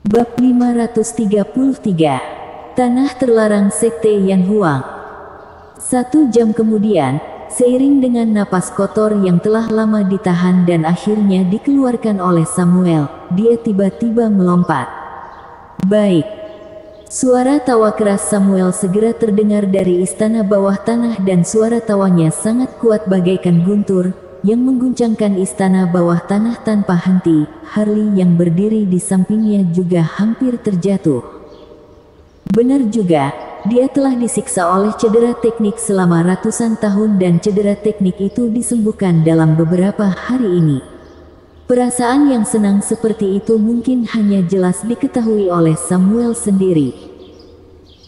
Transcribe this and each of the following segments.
Bab 533. Tanah Terlarang Sekte Yan Huang. 1 jam kemudian, seiring dengan napas kotor yang telah lama ditahan dan akhirnya dikeluarkan oleh Samuel, dia tiba-tiba melompat. Baik. Suara tawa keras Samuel segera terdengar dari istana bawah tanah dan suara tawanya sangat kuat bagaikan guntur, yang mengguncangkan istana bawah tanah tanpa henti. Harley yang berdiri di sampingnya juga hampir terjatuh. Benar juga, dia telah disiksa oleh cedera teknik selama ratusan tahun dan cedera teknik itu disembuhkan dalam beberapa hari ini. Perasaan yang senang seperti itu mungkin hanya jelas diketahui oleh Samuel sendiri.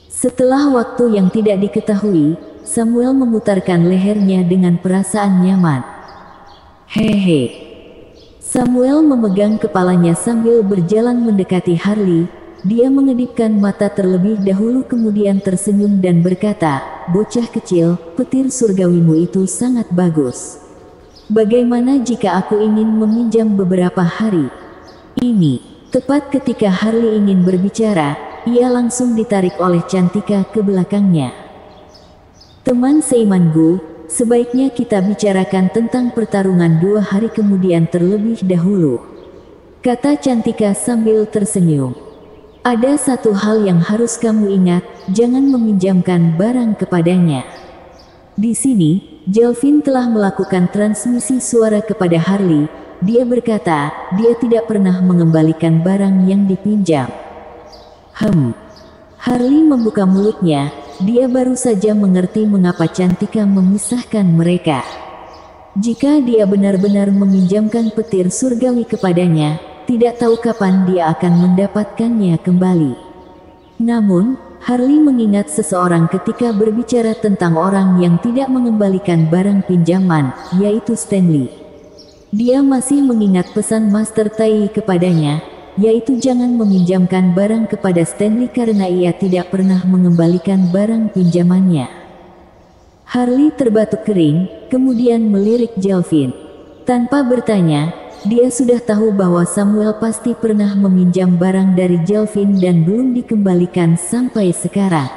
Setelah waktu yang tidak diketahui, Samuel memutarkan lehernya dengan perasaan nyaman. Hehe. Samuel memegang kepalanya sambil berjalan mendekati Harley. Dia mengedipkan mata terlebih dahulu kemudian tersenyum dan berkata, "Bocah kecil, petir surgawimu itu sangat bagus. Bagaimana jika aku ingin meminjam beberapa hari?" Ini, tepat ketika Harley ingin berbicara, ia langsung ditarik oleh Cantika ke belakangnya. "Teman seimanku, sebaiknya kita bicarakan tentang pertarungan 2 hari kemudian terlebih dahulu," kata Cantika sambil tersenyum. "Ada satu hal yang harus kamu ingat, jangan meminjamkan barang kepadanya." Di sini, Jelvin telah melakukan transmisi suara kepada Harley. Dia berkata, dia tidak pernah mengembalikan barang yang dipinjam. Harley membuka mulutnya. Dia baru saja mengerti mengapa Cantika memisahkan mereka. Jika dia benar-benar meminjamkan petir surgawi kepadanya, tidak tahu kapan dia akan mendapatkannya kembali. Namun, Harley mengingat seseorang ketika berbicara tentang orang yang tidak mengembalikan barang pinjaman, yaitu Stanley. Dia masih mengingat pesan Master Tai kepadanya, yaitu jangan meminjamkan barang kepada Stanley karena ia tidak pernah mengembalikan barang pinjamannya. Harley terbatuk kering, kemudian melirik Jelvin. Tanpa bertanya, dia sudah tahu bahwa Samuel pasti pernah meminjam barang dari Jelvin dan belum dikembalikan sampai sekarang.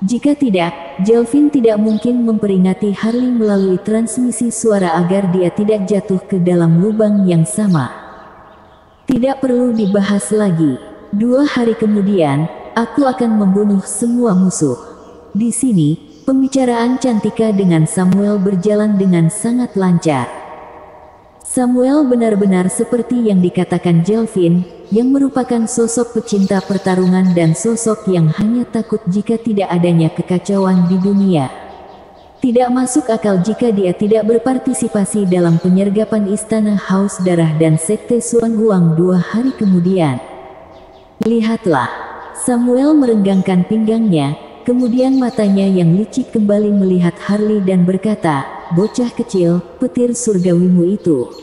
Jika tidak, Jelvin tidak mungkin memperingati Harley melalui transmisi suara agar dia tidak jatuh ke dalam lubang yang sama. Tidak perlu dibahas lagi. 2 hari kemudian, aku akan membunuh semua musuh. Di sini, pembicaraan Cantika dengan Samuel berjalan dengan sangat lancar. Samuel benar-benar seperti yang dikatakan Jelvin, yang merupakan sosok pecinta pertarungan dan sosok yang hanya takut jika tidak adanya kekacauan di dunia. Tidak masuk akal jika dia tidak berpartisipasi dalam penyergapan istana Haus Darah dan Sekte Suan Huang 2 hari kemudian. Lihatlah, Samuel merenggangkan pinggangnya, kemudian matanya yang licik kembali melihat Harley dan berkata, "Bocah kecil, petir surgawimu itu.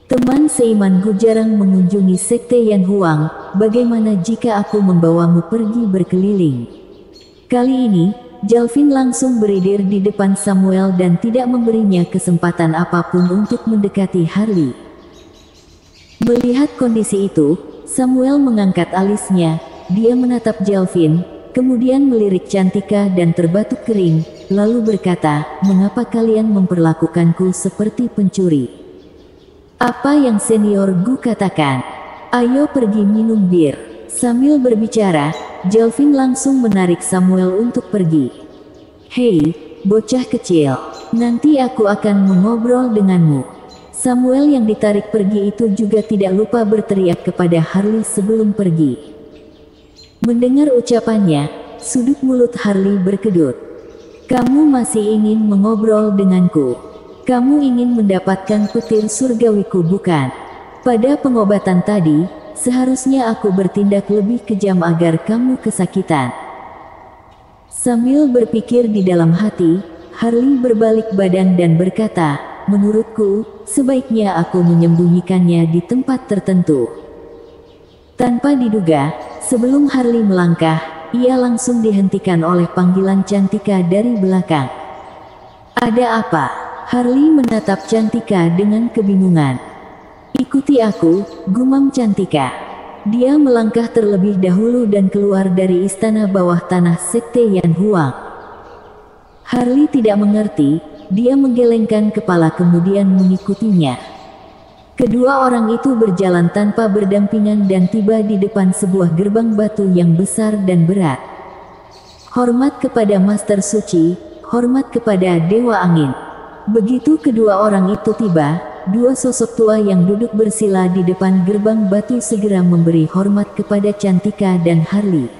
Teman seimanku jarang mengunjungi Sekte Yan Huang, bagaimana jika aku membawamu pergi berkeliling?" Kali ini, Jelvin langsung berdiri di depan Samuel dan tidak memberinya kesempatan apapun untuk mendekati Harley. Melihat kondisi itu, Samuel mengangkat alisnya, dia menatap Jelvin, kemudian melirik Cantika dan terbatuk kering, lalu berkata, "Mengapa kalian memperlakukanku seperti pencuri?" "Apa yang senior Gu katakan? Ayo pergi minum bir." Sambil berbicara, Jelvin langsung menarik Samuel untuk pergi. "Hei, bocah kecil, nanti aku akan mengobrol denganmu." Samuel yang ditarik pergi itu juga tidak lupa berteriak kepada Harley sebelum pergi. Mendengar ucapannya, sudut mulut Harley berkedut. "Kamu masih ingin mengobrol denganku? Kamu ingin mendapatkan petir surgawiku bukan? Pada pengobatan tadi, seharusnya aku bertindak lebih kejam agar kamu kesakitan." Sambil berpikir di dalam hati, Harley berbalik badan dan berkata, "Menurutku, sebaiknya aku menyembunyikannya di tempat tertentu." Tanpa diduga, sebelum Harley melangkah, ia langsung dihentikan oleh panggilan Cantika dari belakang. "Ada apa?" Harley menatap Cantika dengan kebingungan. "Ikuti aku," gumam Cantika. dia melangkah terlebih dahulu dan keluar dari istana bawah tanah Sekte Yan Huang. Harley tidak mengerti, dia menggelengkan kepala kemudian mengikutinya. Kedua orang itu berjalan tanpa berdampingan dan tiba di depan sebuah gerbang batu yang besar dan berat. Hormat kepada Master Suci, hormat kepada Dewa Angin. Begitu kedua orang itu tiba, dua sosok tua yang duduk bersila di depan gerbang batu segera memberi hormat kepada Cantika dan Harley.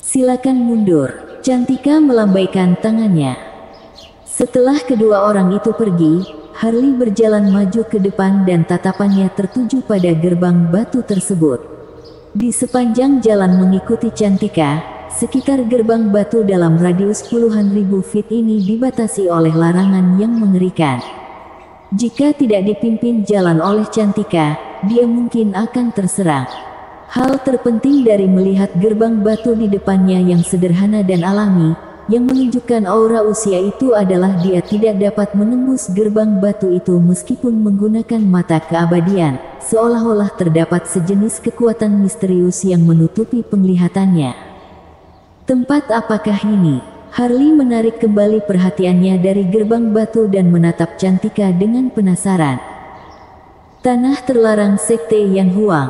Silakan mundur, Cantika melambaikan tangannya. Setelah kedua orang itu pergi, Harley berjalan maju ke depan dan tatapannya tertuju pada gerbang batu tersebut. Di sepanjang jalan mengikuti Cantika, sekitar gerbang batu dalam radius puluhan ribu feet ini dibatasi oleh larangan yang mengerikan. Jika tidak dipimpin jalan oleh Cantika, dia mungkin akan terserang. Hal terpenting dari melihat gerbang batu di depannya yang sederhana dan alami, yang menunjukkan aura usia itu adalah dia tidak dapat menembus gerbang batu itu meskipun menggunakan mata keabadian, seolah-olah terdapat sejenis kekuatan misterius yang menutupi penglihatannya. Tempat apakah ini? Harley menarik kembali perhatiannya dari gerbang batu dan menatap Cantika dengan penasaran. Tanah terlarang Sekte Yan Huang.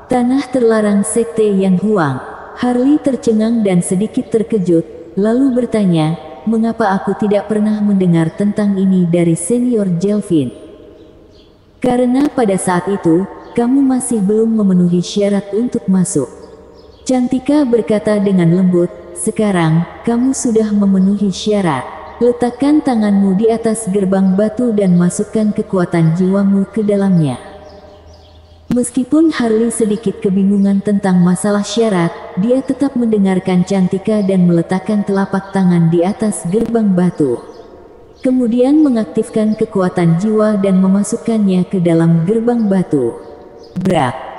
Tanah terlarang Sekte Yan Huang. Harley tercengang dan sedikit terkejut, lalu bertanya, mengapa aku tidak pernah mendengar tentang ini dari senior Jelvin? Karena pada saat itu, kamu masih belum memenuhi syarat untuk masuk. Cantika berkata dengan lembut, sekarang, kamu sudah memenuhi syarat. Letakkan tanganmu di atas gerbang batu dan masukkan kekuatan jiwamu ke dalamnya. Meskipun Harley sedikit kebingungan tentang masalah syarat, dia tetap mendengarkan Cantika dan meletakkan telapak tangan di atas gerbang batu. Kemudian mengaktifkan kekuatan jiwa dan memasukkannya ke dalam gerbang batu. Brak!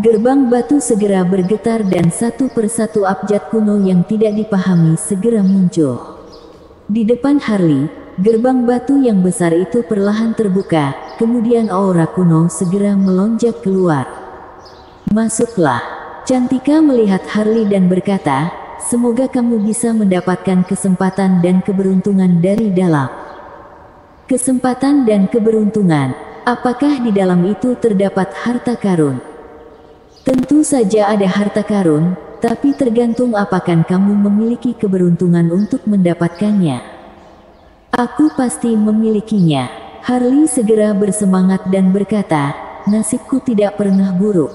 Gerbang batu segera bergetar dan satu persatu abjad kuno yang tidak dipahami segera muncul. Di depan Harley, gerbang batu yang besar itu perlahan terbuka, kemudian aura kuno segera melonjak keluar. Masuklah. Cantika melihat Harley dan berkata, semoga kamu bisa mendapatkan kesempatan dan keberuntungan dari dalam. Kesempatan dan keberuntungan, apakah di dalam itu terdapat harta karun? Tentu saja ada harta karun, tapi tergantung apakah kamu memiliki keberuntungan untuk mendapatkannya. Aku pasti memilikinya. Harley segera bersemangat dan berkata, nasibku tidak pernah buruk.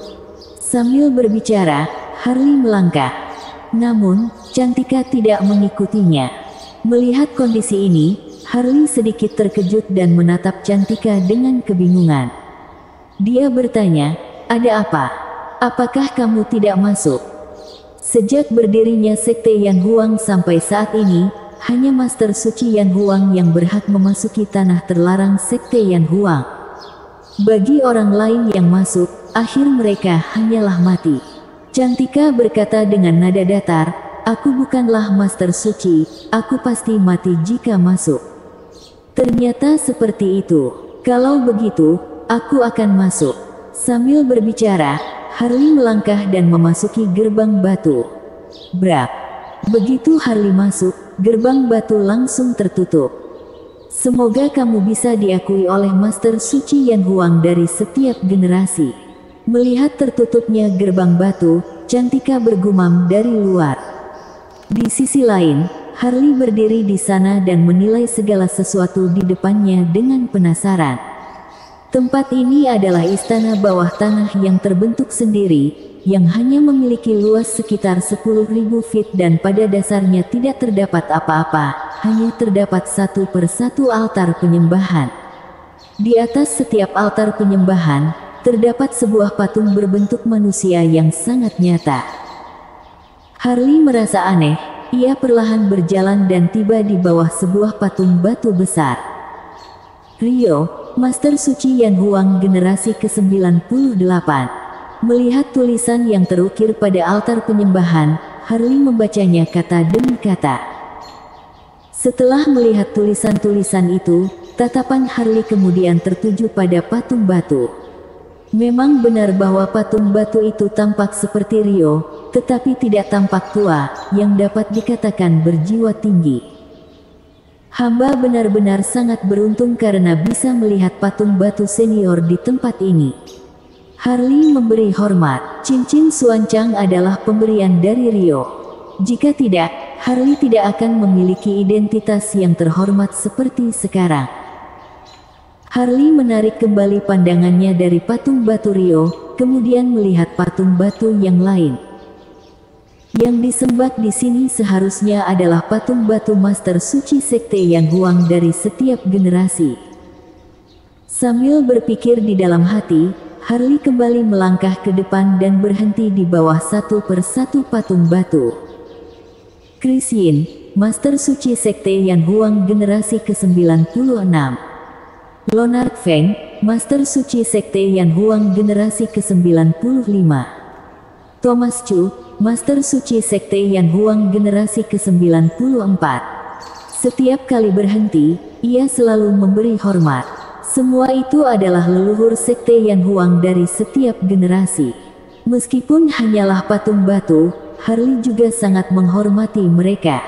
Sambil berbicara, Harley melangkah. Namun, Cantika tidak mengikutinya. Melihat kondisi ini, Harley sedikit terkejut dan menatap Cantika dengan kebingungan. Dia bertanya, ada apa? Apakah kamu tidak masuk? Sejak berdirinya Sekte Yan Huang sampai saat ini, hanya Master Suci Yan Huang yang berhak memasuki tanah terlarang Sekte Yan Huang. Bagi orang lain yang masuk, akhir mereka hanyalah mati. Cantika berkata dengan nada datar, aku bukanlah Master Suci, aku pasti mati jika masuk. Ternyata seperti itu. Kalau begitu, aku akan masuk. Sambil berbicara, Harley melangkah dan memasuki gerbang batu. Brak! Begitu Harley masuk, gerbang batu langsung tertutup. Semoga kamu bisa diakui oleh Master Suci Yan Huang dari setiap generasi. Melihat tertutupnya gerbang batu, Cantika bergumam dari luar. Di sisi lain, Harley berdiri di sana dan menilai segala sesuatu di depannya dengan penasaran. Tempat ini adalah istana bawah tanah yang terbentuk sendiri, yang hanya memiliki luas sekitar 10.000 feet dan pada dasarnya tidak terdapat apa-apa, hanya terdapat satu persatu altar penyembahan. Di atas setiap altar penyembahan, terdapat sebuah patung berbentuk manusia yang sangat nyata. Harley merasa aneh, ia perlahan berjalan dan tiba di bawah sebuah patung batu besar. Rio, Master Suci Yan Huang generasi ke-98. Melihat tulisan yang terukir pada altar penyembahan, Harley membacanya kata demi kata. Setelah melihat tulisan-tulisan itu, tatapan Harley kemudian tertuju pada patung batu. Memang benar bahwa patung batu itu tampak seperti Rio, tetapi tidak tampak tua, yang dapat dikatakan berjiwa tinggi. Hamba benar-benar sangat beruntung karena bisa melihat patung batu senior di tempat ini. Harley memberi hormat. Cincin Xuanchang adalah pemberian dari Rio. Jika tidak, Harley tidak akan memiliki identitas yang terhormat seperti sekarang. Harley menarik kembali pandangannya dari patung batu Rio, kemudian melihat patung batu yang lain. Yang disembah di sini seharusnya adalah patung batu Master Suci Sekte Yan Huang dari setiap generasi. Sambil berpikir di dalam hati, Harley kembali melangkah ke depan dan berhenti di bawah satu persatu patung batu. Chris Yin, Master Suci Sekte Yan Huang generasi ke-96. Leonard Feng, Master Suci Sekte Yan Huang generasi ke-95. Thomas Chu, Master Suci Sekte Yan Huang generasi ke-94. Setiap kali berhenti, ia selalu memberi hormat. Semua itu adalah leluhur Sekte Yan Huang dari setiap generasi. Meskipun hanyalah patung batu, Harley juga sangat menghormati mereka.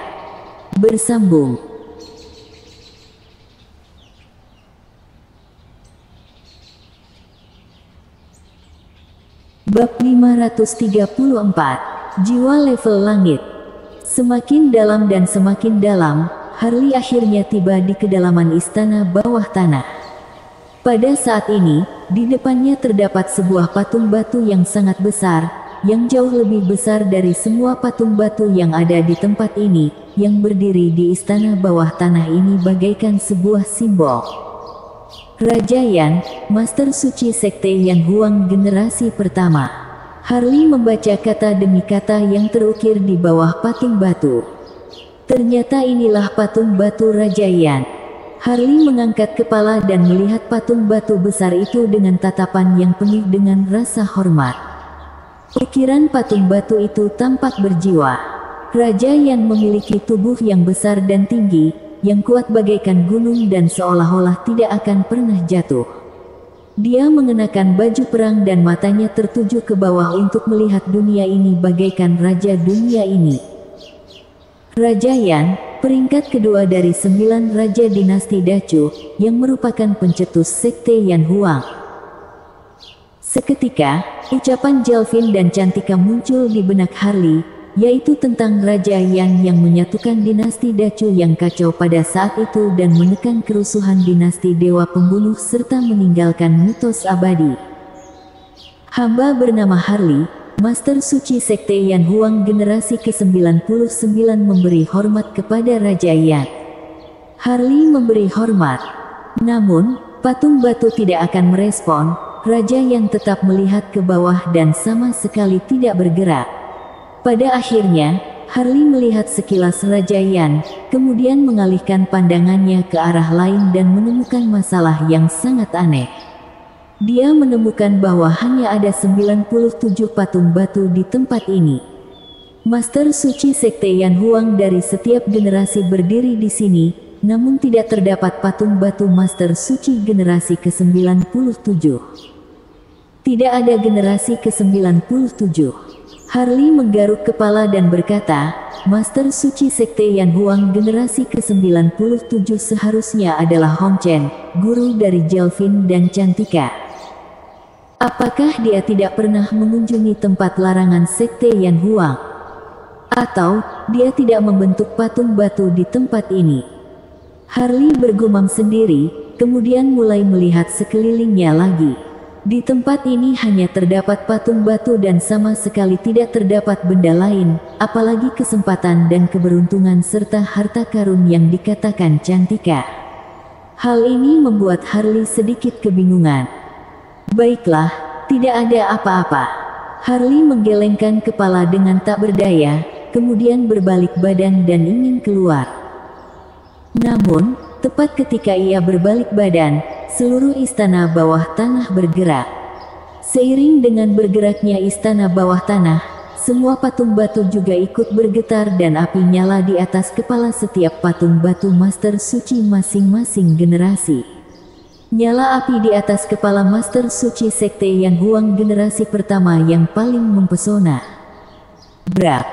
Bersambung. Bab 534. Jiwa level langit. Semakin dalam dan semakin dalam, Harley akhirnya tiba di kedalaman istana bawah tanah. Pada saat ini, di depannya terdapat sebuah patung batu yang sangat besar, yang jauh lebih besar dari semua patung batu yang ada di tempat ini, yang berdiri di istana bawah tanah ini bagaikan sebuah simbol. Raja Yan, Master Suci Sekte Yan Huang generasi pertama. Harley membaca kata demi kata yang terukir di bawah patung batu. Ternyata inilah patung batu Raja Yan. Harley mengangkat kepala dan melihat patung batu besar itu dengan tatapan yang penuh dengan rasa hormat. Ukiran patung batu itu tampak berjiwa. Raja Yan memiliki tubuh yang besar dan tinggi, yang kuat bagaikan gunung dan seolah-olah tidak akan pernah jatuh. Dia mengenakan baju perang dan matanya tertuju ke bawah untuk melihat dunia ini bagaikan raja dunia ini. Raja Yan, peringkat kedua dari 9 Raja Dinasti Dacu, yang merupakan pencetus Sekte Yan Huang. Seketika, ucapan Jalvin dan Cantika muncul di benak Harley, yaitu tentang Raja Yan yang menyatukan dinasti Dacu yang kacau pada saat itu dan menekan kerusuhan dinasti Dewa Pembunuh serta meninggalkan mitos abadi. Hamba bernama Harley, Master Suci Sekte Yan Huang generasi ke-99 memberi hormat kepada Raja Yan. Harley memberi hormat. Namun, patung batu tidak akan merespon. Raja Yan tetap melihat ke bawah dan sama sekali tidak bergerak. Pada akhirnya, Harley melihat sekilas Raja Yan, kemudian mengalihkan pandangannya ke arah lain dan menemukan masalah yang sangat aneh. Dia menemukan bahwa hanya ada 97 patung batu di tempat ini. Master Suci Sekte Yan Huang dari setiap generasi berdiri di sini, namun tidak terdapat patung batu Master Suci generasi ke-97. Tidak ada generasi ke-97. Harley menggaruk kepala dan berkata, Master Suci Sekte Yan Huang generasi ke-97 seharusnya adalah Hong Chen, guru dari Jalvin dan Cantika. Apakah dia tidak pernah mengunjungi tempat larangan Sekte Yan Huang? Atau, dia tidak membentuk patung batu di tempat ini? Harley bergumam sendiri, kemudian mulai melihat sekelilingnya lagi. Di tempat ini hanya terdapat patung batu dan sama sekali tidak terdapat benda lain, apalagi kesempatan dan keberuntungan serta harta karun yang dikatakan Cantika. Hal ini membuat Harley sedikit kebingungan. Baiklah, tidak ada apa-apa. Harley menggelengkan kepala dengan tak berdaya, kemudian berbalik badan dan ingin keluar. Namun, tepat ketika ia berbalik badan, seluruh istana bawah tanah bergerak. Seiring dengan bergeraknya istana bawah tanah, semua patung batu juga ikut bergetar dan api nyala di atas kepala setiap patung batu Master Suci masing-masing generasi. Nyala api di atas kepala Master Suci Sekte Yan Huang generasi pertama yang paling mempesona. Brak!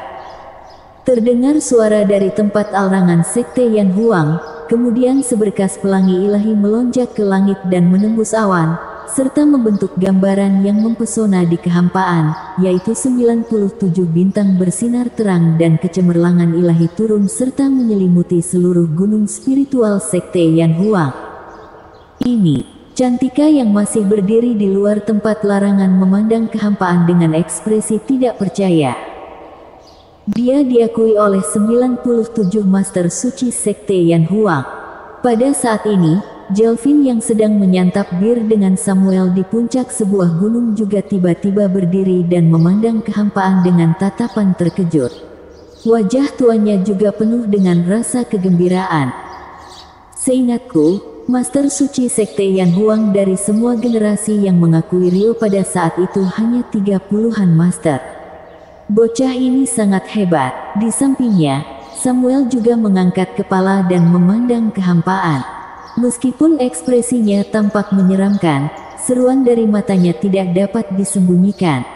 Terdengar suara dari tempat alrangan Sekte Yan Huang, kemudian seberkas pelangi ilahi melonjak ke langit dan menembus awan, serta membentuk gambaran yang mempesona di kehampaan, yaitu 97 bintang bersinar terang dan kecemerlangan ilahi turun serta menyelimuti seluruh gunung spiritual Sekte Yan Huang. Ini, Cantika yang masih berdiri di luar tempat larangan memandang kehampaan dengan ekspresi tidak percaya. Dia diakui oleh 97 Master Suci Sekte Yan Huang. Pada saat ini, Jelvin yang sedang menyantap bir dengan Samuel di puncak sebuah gunung juga tiba-tiba berdiri dan memandang kehampaan dengan tatapan terkejut. Wajah tuanya juga penuh dengan rasa kegembiraan. Seingatku, Master Suci Sekte Yan Huang dari semua generasi yang mengakui Rio pada saat itu hanya 30-an master. Bocah ini sangat hebat. Di sampingnya, Samuel juga mengangkat kepala dan memandang kehampaan. Meskipun ekspresinya tampak menyeramkan, seruan dari matanya tidak dapat disembunyikan.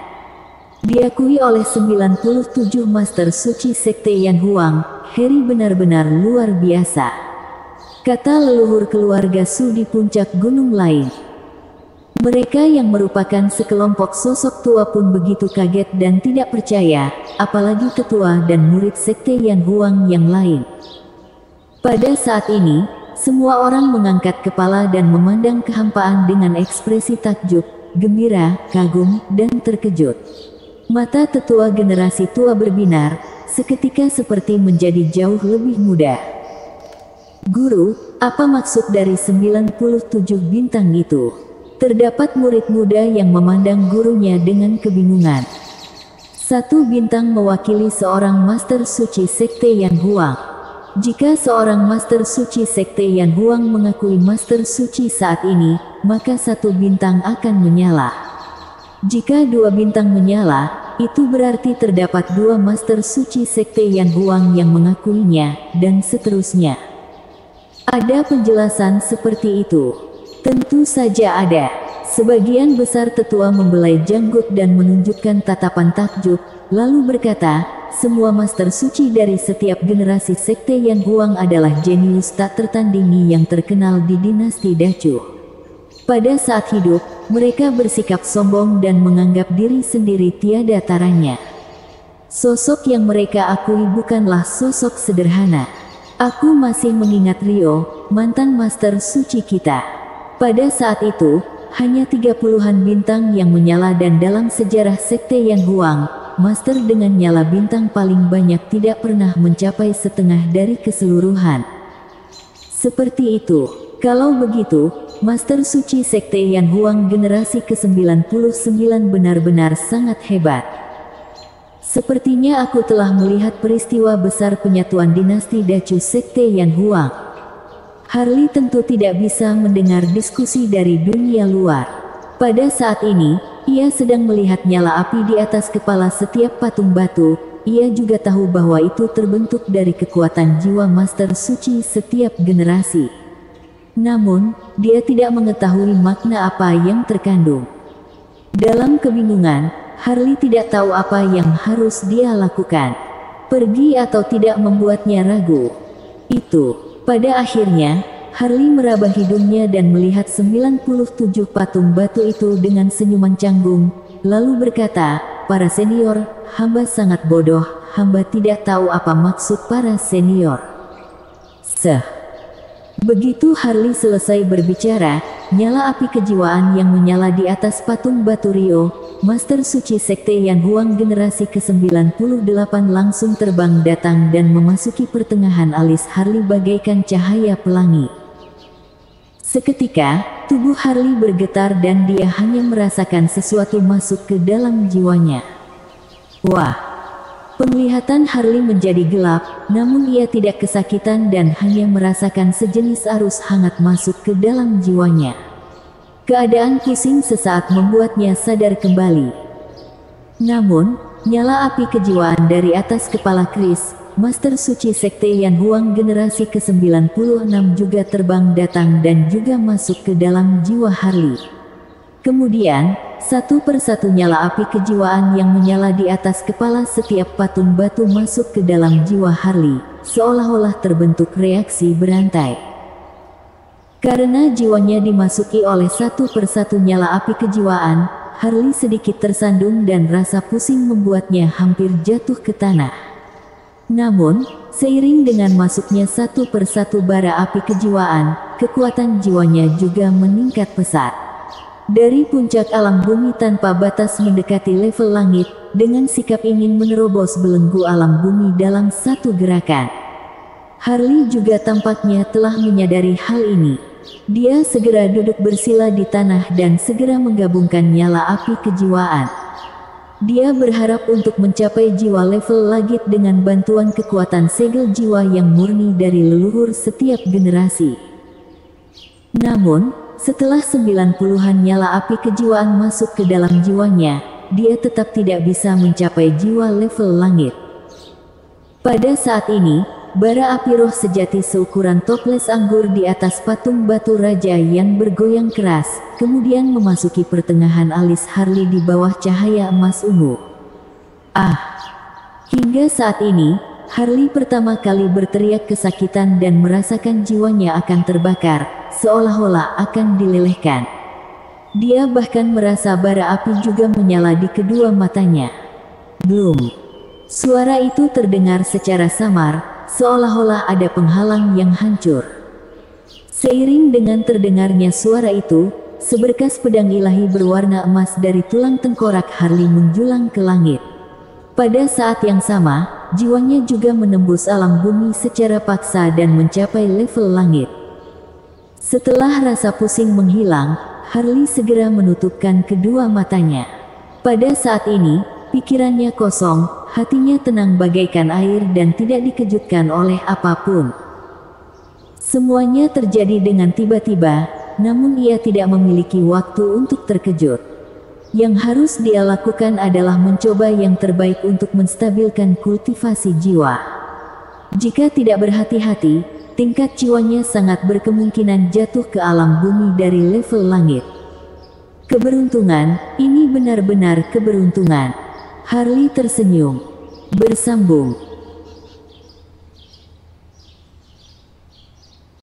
Diakui oleh 97 Master Suci Sekte Yan Huang, Harry benar-benar luar biasa, kata leluhur keluarga Su di puncak gunung lain. Mereka yang merupakan sekelompok sosok tua pun begitu kaget dan tidak percaya, apalagi ketua dan murid Sekte Yan Huang yang lain. Pada saat ini, semua orang mengangkat kepala dan memandang kehampaan dengan ekspresi takjub, gembira, kagum, dan terkejut. Mata tetua generasi tua berbinar, seketika seperti menjadi jauh lebih muda. Guru, apa maksud dari 97 bintang itu? Terdapat murid muda yang memandang gurunya dengan kebingungan. Satu bintang mewakili seorang Master Suci Sekte Yan Huang. Jika seorang Master Suci Sekte Yan Huang mengakui Master Suci saat ini, maka satu bintang akan menyala. Jika dua bintang menyala, itu berarti terdapat dua Master Suci Sekte Yan Huang yang mengakuinya, dan seterusnya. Ada penjelasan seperti itu? Tentu saja ada. Sebagian besar tetua membelai janggut dan menunjukkan tatapan takjub, lalu berkata, semua Master Suci dari setiap generasi Sekte Yan Huang adalah jenius tak tertandingi yang terkenal di dinasti Dacu. Pada saat hidup, mereka bersikap sombong dan menganggap diri sendiri tiada taranya. Sosok yang mereka akui bukanlah sosok sederhana. Aku masih mengingat Rio, mantan Master Suci kita. Pada saat itu, hanya 30-an bintang yang menyala dan dalam sejarah Sekte Yan Huang, Master dengan nyala bintang paling banyak tidak pernah mencapai setengah dari keseluruhan. Seperti itu. Kalau begitu, Master Suci Sekte Yan Huang generasi ke-99 benar-benar sangat hebat. Sepertinya aku telah melihat peristiwa besar penyatuan dinasti Dacu Sekte Yan Huang. Harley tentu tidak bisa mendengar diskusi dari dunia luar. Pada saat ini, ia sedang melihat nyala api di atas kepala setiap patung batu. Ia juga tahu bahwa itu terbentuk dari kekuatan jiwa Master Suci setiap generasi. Namun, dia tidak mengetahui makna apa yang terkandung. Dalam kebingungan, Harley tidak tahu apa yang harus dia lakukan. Pergi atau tidak membuatnya ragu. Pada akhirnya, Harley meraba hidungnya dan melihat 97 patung batu itu dengan senyuman canggung, lalu berkata, para senior, hamba sangat bodoh, hamba tidak tahu apa maksud para senior. Begitu Harley selesai berbicara, nyala api kejiwaan yang menyala di atas patung batu Rio, Master Suci Sekte Yan Huang generasi ke-98 langsung terbang datang dan memasuki pertengahan alis Harley bagaikan cahaya pelangi. Seketika, tubuh Harley bergetar dan dia hanya merasakan sesuatu masuk ke dalam jiwanya. Wah! Penglihatan Harley menjadi gelap, namun ia tidak kesakitan dan hanya merasakan sejenis arus hangat masuk ke dalam jiwanya. Keadaan pusing sesaat membuatnya sadar kembali. Namun, nyala api kejiwaan dari atas kepala Chris, Master Suci Sekte Yan Huang generasi ke-96 juga terbang datang dan juga masuk ke dalam jiwa Harley. Kemudian, satu persatu nyala api kejiwaan yang menyala di atas kepala setiap patung batu masuk ke dalam jiwa Harley, seolah-olah terbentuk reaksi berantai. Karena jiwanya dimasuki oleh satu persatu nyala api kejiwaan, Harley sedikit tersandung dan rasa pusing membuatnya hampir jatuh ke tanah. Namun, seiring dengan masuknya satu persatu bara api kejiwaan, kekuatan jiwanya juga meningkat pesat. Dari puncak alam bumi tanpa batas mendekati level langit, dengan sikap ingin menerobos belenggu alam bumi dalam satu gerakan. Harley juga tampaknya telah menyadari hal ini. Dia segera duduk bersila di tanah dan segera menggabungkan nyala api kejiwaan. Dia berharap untuk mencapai jiwa level langit dengan bantuan kekuatan segel jiwa yang murni dari leluhur setiap generasi. Namun, setelah 90-an nyala api kejiwaan masuk ke dalam jiwanya, dia tetap tidak bisa mencapai jiwa level langit. Pada saat ini, bara api roh sejati seukuran toples anggur di atas patung batu raja yang bergoyang keras, kemudian memasuki pertengahan alis Harley di bawah cahaya emas ungu. Hingga saat ini, Harley pertama kali berteriak kesakitan dan merasakan jiwanya akan terbakar, seolah-olah akan dilelehkan. Dia bahkan merasa bara api juga menyala di kedua matanya. Belum. Suara itu terdengar secara samar, seolah-olah ada penghalang yang hancur. Seiring dengan terdengarnya suara itu, seberkas pedang ilahi berwarna emas dari tulang tengkorak Harley menjulang ke langit. Pada saat yang sama, jiwanya juga menembus alam bumi secara paksa dan mencapai level langit. Setelah rasa pusing menghilang, Harley segera menutupkan kedua matanya. Pada saat ini, pikirannya kosong, hatinya tenang bagaikan air dan tidak dikejutkan oleh apapun. Semuanya terjadi dengan tiba-tiba, namun ia tidak memiliki waktu untuk terkejut. Yang harus dia lakukan adalah mencoba yang terbaik untuk menstabilkan kultivasi jiwa. Jika tidak berhati-hati, tingkat jiwanya sangat berkemungkinan jatuh ke alam bumi dari level langit. Keberuntungan, ini benar-benar keberuntungan. Harley tersenyum. Bersambung.